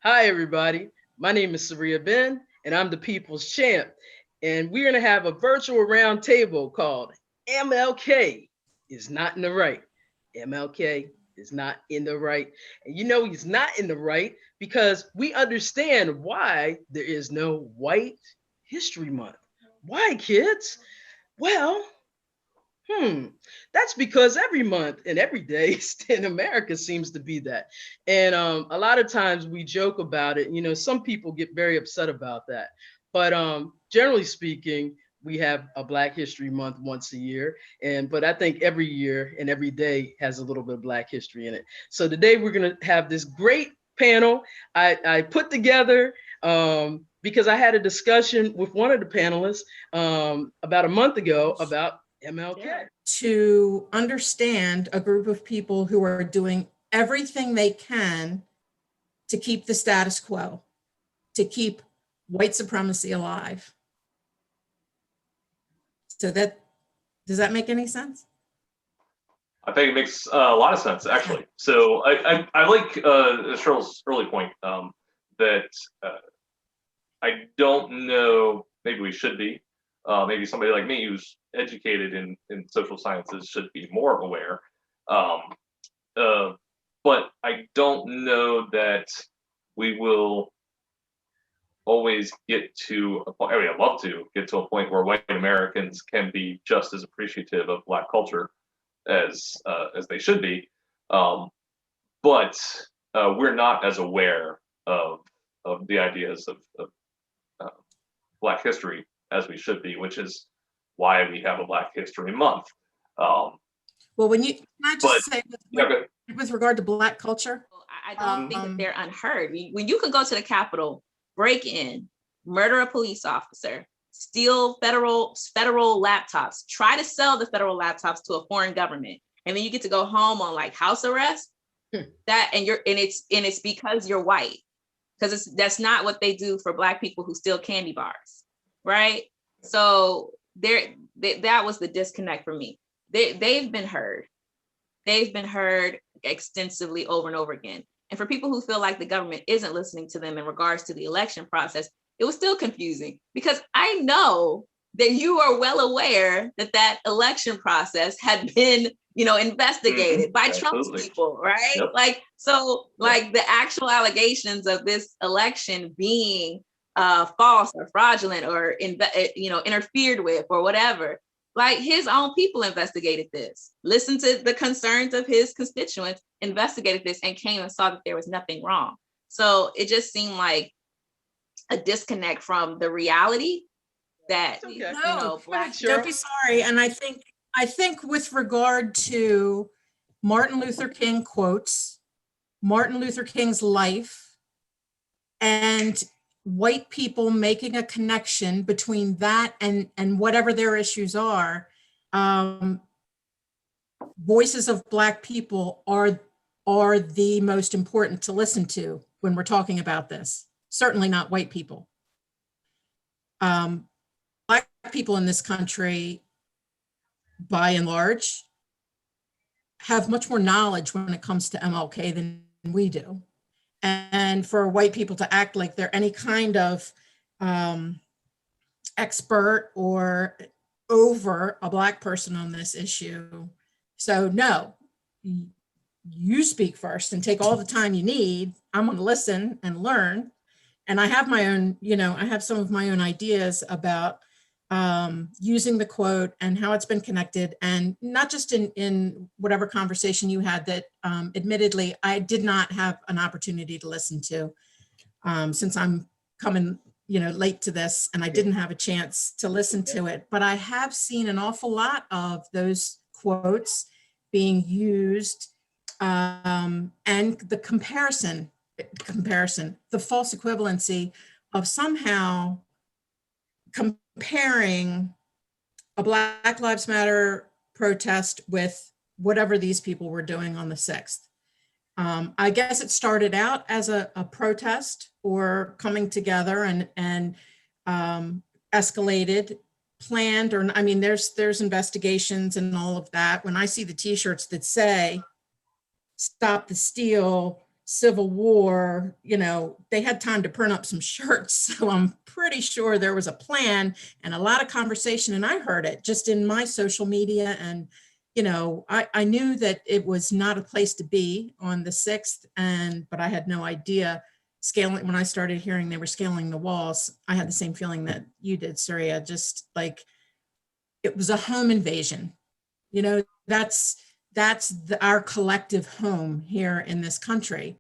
Hi, everybody. My name is Sarahia Benn, and I'm the People's Champ. And we're going to have a virtual roundtable called MLK is not in the right. MLK is not in the right. And you know he's not in the right because we understand why there is no White History Month. Why, kids? Well, Hmm, that's because every month and every day in America seems to be that. And a lot of times we joke about it. You know, some people get very upset about that. But generally speaking, we have a Black History Month once a year. But I think every year and every day has a little bit of Black history in it. So today we're going to have this great panel I put together because I had a discussion with one of the panelists about a month ago about MLK. To understand a group of people who are doing everything they can to keep the status quo, to keep white supremacy alive. So does that make any sense? I think it makes a lot of sense, actually. So I like Cheryl's early point that I don't know, maybe we should be, maybe somebody like me who's educated in social sciences should be more aware. But I don't know that we will always get to a point, I mean, I'd love to get to a point where white Americans can be just as appreciative of Black culture as they should be. But we're not as aware of the ideas of Black history as we should be, which is why we have a Black History Month. Well, can I just say with regard to Black culture? I don't think that they're unheard. When you can go to the Capitol, break in, murder a police officer, steal federal laptops, try to sell the federal laptops to a foreign government, and then you get to go home on like house arrest. It's because you're white, because that's not what they do for Black people who steal candy bars, right? So that was the disconnect for me. They've been heard. They've been heard extensively over and over again. And for people who feel like the government isn't listening to them in regards to the election process, it was still confusing, because I know that you are well aware that election process had been, investigated by Trump's people, right? Yep. Like the actual allegations of this election being false or fraudulent or interfered with or whatever. Like his own people investigated this, listened to the concerns of his constituents, investigated this, and came and saw that there was nothing wrong. So it just seemed like a disconnect from the reality that Black. Don't be sorry. And I think with regard to Martin Luther King quotes, Martin Luther King's life, and white people making a connection between that and whatever their issues are, voices of Black people are the most important to listen to when we're talking about this. Certainly not white people. Black people in this country, by and large, have much more knowledge when it comes to MLK than we do. And for white people to act like they're any kind of expert or over a Black person on this issue. So no, you speak first and take all the time you need. I'm going to listen and learn. And I have my own, I have some of my own ideas about using the quote and how it's been connected, and not just in whatever conversation you had that admittedly I did not have an opportunity to listen to since I'm coming late to this, and I didn't have a chance to listen to it, but I have seen an awful lot of those quotes being used, and the comparison, the false equivalency of somehow comparing a Black Lives Matter protest with whatever these people were doing on the 6th. I guess it started out as a protest or coming together and escalated, planned, or I mean, there's investigations and all of that. When I see the T-shirts that say "Stop the Steal, Civil War, you know, they had time to print up some shirts. So I'm pretty sure there was a plan and a lot of conversation. And I heard it just in my social media. And, you know, I knew that it was not a place to be on the 6th. But I had no idea scaling. When I started hearing they were scaling the walls, I had the same feeling that you did, Sarahia, just like it was a home invasion. You know, that's our collective home here in this country.